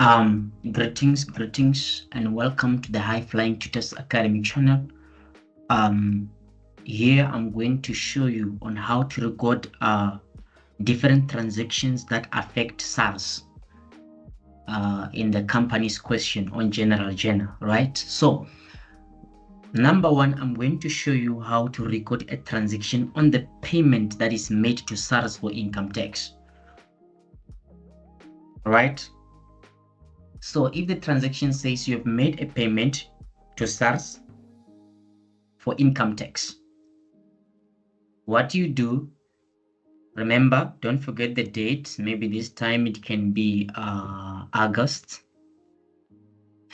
Greetings, and welcome to the High Flying Tutors Academy channel. Here I'm going to show you on how to record different transactions that affect Sars in the company's question on general, right? So, number one, I'm going to show you how to record a transaction on the payment that is made to Sars for income tax, right? So if the transaction says you have made a payment to Sars for income tax, what you do, remember, don't forget the date. Maybe this time it can be August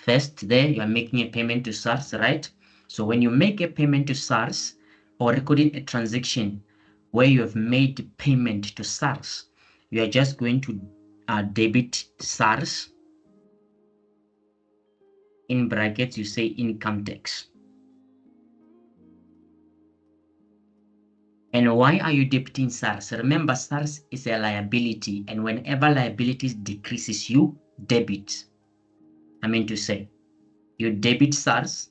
1st. There you are making a payment to Sars, right? So when you make a payment to Sars or recording a transaction where you have made payment to Sars, you are just going to debit Sars. In brackets, you say income tax. And why are you debiting Sars? Remember, Sars is a liability, and whenever liabilities decreases, you debit. I mean to say, you debit Sars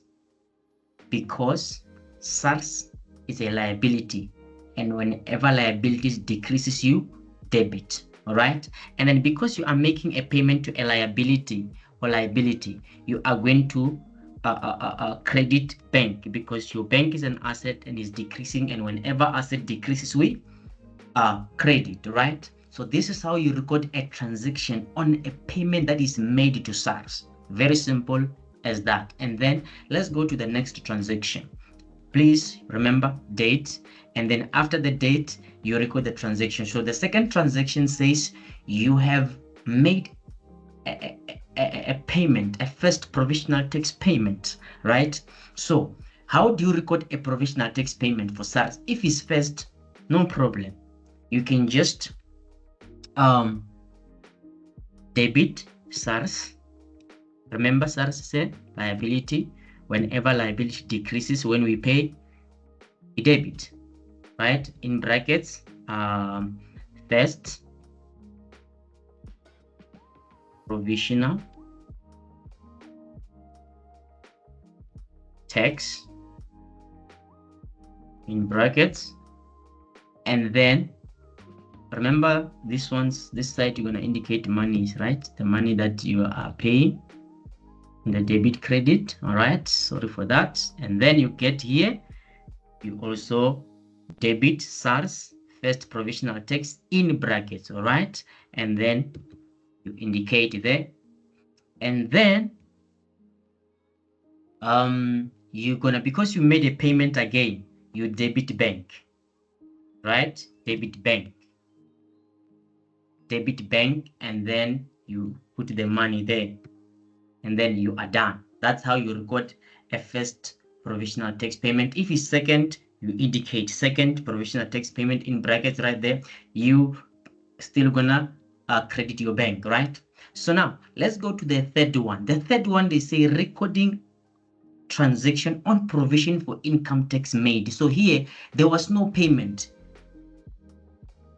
because Sars is a liability, and whenever liabilities decreases, you debit. All right, and then because you are making a payment to a liability, you are going to credit bank, because your bank is an asset and is decreasing, and whenever asset decreases, we credit, right? So this is how you record a transaction on a payment that is made to Sars. Very simple as that. And then let's go to the next transaction. Please remember date, and then after the date you record the transaction. So the second transaction says you have made a payment, a first provisional tax payment, right? So how do you record a provisional tax payment for Sars? If it's first, no problem, you can just debit Sars. Remember, Sars is a liability. Whenever liability decreases, when we pay, we debit, right? In brackets, first provisional tax, in brackets, and then remember this side, you're going to indicate monies, right? The money that you are paying in the debit credit. All right, sorry for that. And then you get here, you also debit Sars first provisional tax in brackets. All right, and then you indicate there, and then you're gonna, because you made a payment again, you debit bank, right? Debit bank, and then you put the money there, and then you are done. That's how you record a first provisional tax payment. If it's second, you indicate second provisional tax payment in brackets right there. You still gonna credit your bank, right? So now let's go to the third one. The third one, they say recording transaction on provision for income tax made. So here there was no payment.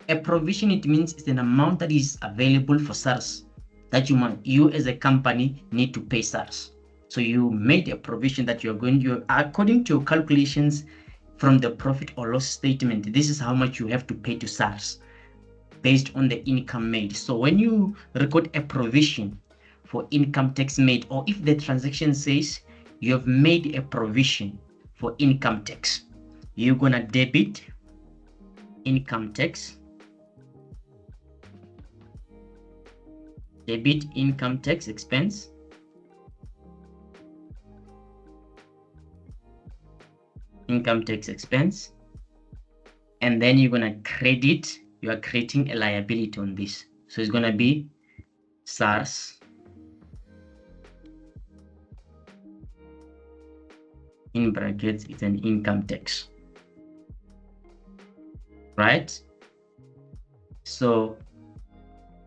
A provision, it means it's an amount that is available for Sars that you as a company need to pay Sars. So you made a provision that you according to your calculations from the profit or loss statement, this is how much you have to pay to Sars based on the income made. So when you record a provision for income tax made, or if the transaction says you have made a provision for income tax, you're gonna debit income tax, debit income tax expense, income tax expense, and then you're gonna credit, you are creating a liability on this. So it's gonna be Sars in brackets, it's an income tax, right? So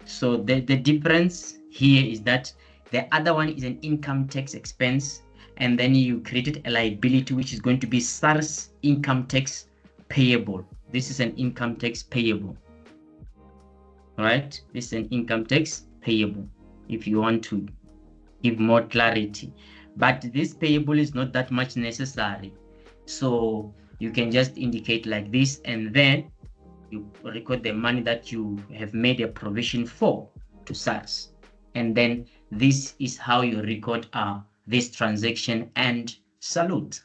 the difference here is that the other one is an income tax expense, and then you created a liability which is going to be Sars income tax payable. This is an income tax payable, right? This is an income tax payable. if you want to give more clarity. But this payable is not that much necessary. So you can just indicate like this, and then you record the money that you have made a provision for to Sars. And then this is how you record this transaction, and salute.